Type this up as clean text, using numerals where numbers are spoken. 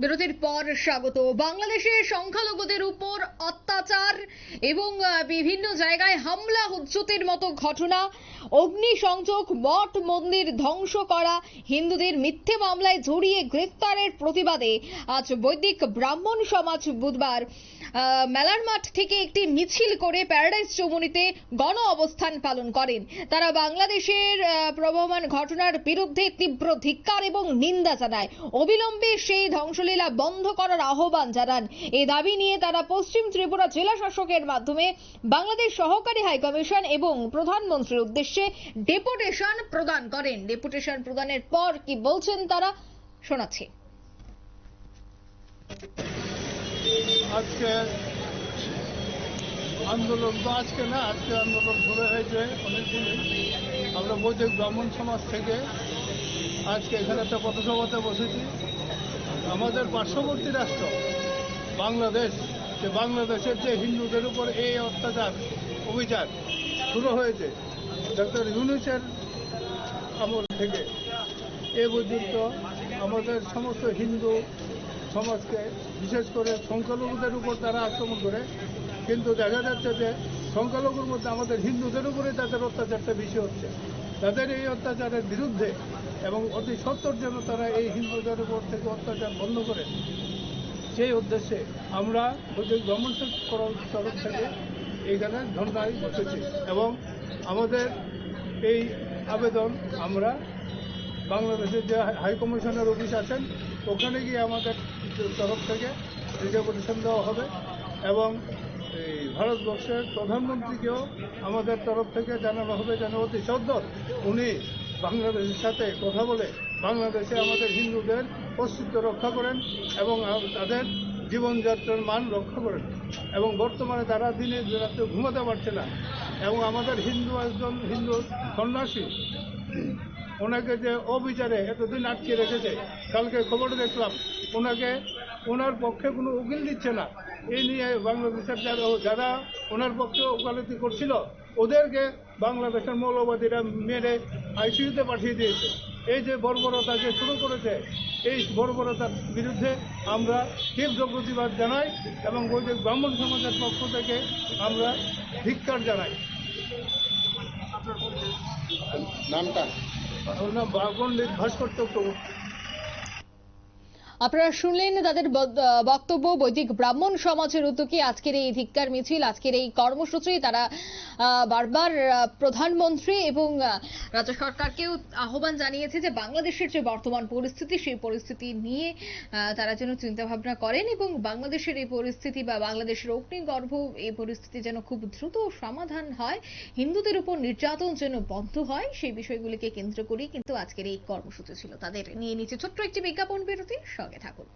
বিরতির পর স্বাগত। বাংলাদেশে সংখ্যালঘুদের উপর অত্যাচার এবং বিভিন্ন জায়গায় হামলা হুজ্জতের মতো ঘটনা, অগ্নিসংযোগ, মঠ মন্দির ধ্বংস করা, হিন্দুদের মিথ্যে মামলায় জড়িয়ে গ্রেফতারের প্রতিবাদে আজ বৈদিক ব্রাহ্মণ সমাজ বুধবার মেলার মাঠ থেকে একটি মিছিল করে প্যারাডাইস চৌমুহনীতে গণ অবস্থান পালন করেন। তারা বাংলাদেশের প্রবহমান ঘটনার বিরুদ্ধে তীব্র ধিক্কার এবং নিন্দা জানায়। অবিলম্বে সেই ধ্বংসলীলা বন্ধ করার আহ্বান জানান। এই দাবি নিয়ে তারা পশ্চিম ত্রিপুরা জেলা শাসকের মাধ্যমে বাংলাদেশ সহকারী হাইকমিশন এবং প্রধানমন্ত্রীর উদ্দেশ্যে ডেপুটেশন প্রদান করেন। ডেপুটেশন প্রদানের পর কি বলছেন তারা শোনাচ্ছি। আজকে আন্দোলন তো আজকে না, আজকে আন্দোলন শুরু হয়েছে অনেকদিনই। আমরা বৈদিক ব্রাহ্মণ সমাজ থেকে আজকে এখানে একটা পথসভাতে বসেছি। আমাদের পার্শ্ববর্তী রাষ্ট্র বাংলাদেশ, যে বাংলাদেশের যে হিন্দুদের উপর এই অত্যাচার অভিযান শুরু হয়েছে ডক্টর ইউনূসের আমল থেকে এ পর্যন্ত আমাদের সমস্ত হিন্দু সমাজকে, বিশেষ করে সংখ্যালঘুদের উপর তারা আক্রমণ করে, কিন্তু দেখা যাচ্ছে যে সংখ্যালঘুর মধ্যে আমাদের হিন্দুদের উপরে তাদের অত্যাচারটা বেশি হচ্ছে। তাদের এই অত্যাচারের বিরুদ্ধে এবং অতি সত্বর যেন তারা এই হিন্দুদের উপর থেকে অত্যাচার বন্ধ করে, সেই উদ্দেশ্যে আমরা বৈদিক ব্রাহ্মণ তরফ থেকে এইখানে ধর্নায় বসেছি এবং আমাদের এই আবেদন আমরা বাংলাদেশের যে হাইকমিশনের অফিস আছেন ওখানে গিয়ে আমাদের তরফ থেকে ডেপুটেশন দেওয়া হবে এবং এই ভারতবর্ষের প্রধানমন্ত্রীকেও আমাদের তরফ থেকে জানানো হবে যেন অতি সত্বর উনি বাংলাদেশের সাথে কথা বলে বাংলাদেশে আমাদের হিন্দুদের অস্তিত্ব রক্ষা করেন এবং তাদের জীবনযাত্রার মান রক্ষা করেন। এবং বর্তমানে তারা দিনে রাত্রে ঘুমাতে পারছে না এবং আমাদের একজন হিন্দু সন্ন্যাসী, ওনাকে যে অবিচারে এতদিন আটকে রেখেছে, কালকে খবর দেখলাম ওনার পক্ষে কোনো উকিল দিচ্ছে না। এই নিয়ে বাংলাদেশের যারা ওনার পক্ষে ওকালতি করছিল ওদেরকে বাংলাদেশের মৌলবাদীরা মেরে আইসিইউতে পাঠিয়ে দিয়েছে। এই যে বর্বরতা যে শুরু করেছে, এই বর্বরতার বিরুদ্ধে আমরা তীব্র প্রতিবাদ জানাই এবং বৈদিক ব্রাহ্মণ সমাজের পক্ষ থেকে আমরা ধিক্কার জানাই। নামটা ওর নাম পণ্ডিত ভাস্কর চক্রবর্তী। আপনারা শুনলেন তাদের বক্তব্য। বৈদিক ব্রাহ্মণ সমাজের উদ্যোগে আজকের এই ধিক্কার মিছিল, আজকের এই কর্মসূচি। তারা বারবার প্রধানমন্ত্রী এবং রাজ্য সরকারকেও আহ্বান জানিয়েছে যে বাংলাদেশের যে বর্তমান পরিস্থিতি, সেই পরিস্থিতি নিয়ে তারা যেন চিন্তা ভাবনা করেন এবং বাংলাদেশের এই পরিস্থিতি বা বাংলাদেশের অগ্নিগর্ভ এই পরিস্থিতি যেন খুব দ্রুত সমাধান হয়, হিন্দুদের উপর নির্যাতন যেন বন্ধ হয়, সেই বিষয়গুলিকে কেন্দ্র করেই কিন্তু আজকের এই কর্মসূচি ছিল। তাদের নিয়ে নিচে ছোট্ট একটি বিজ্ঞাপন বিরতি, সঙ্গে থাকুন।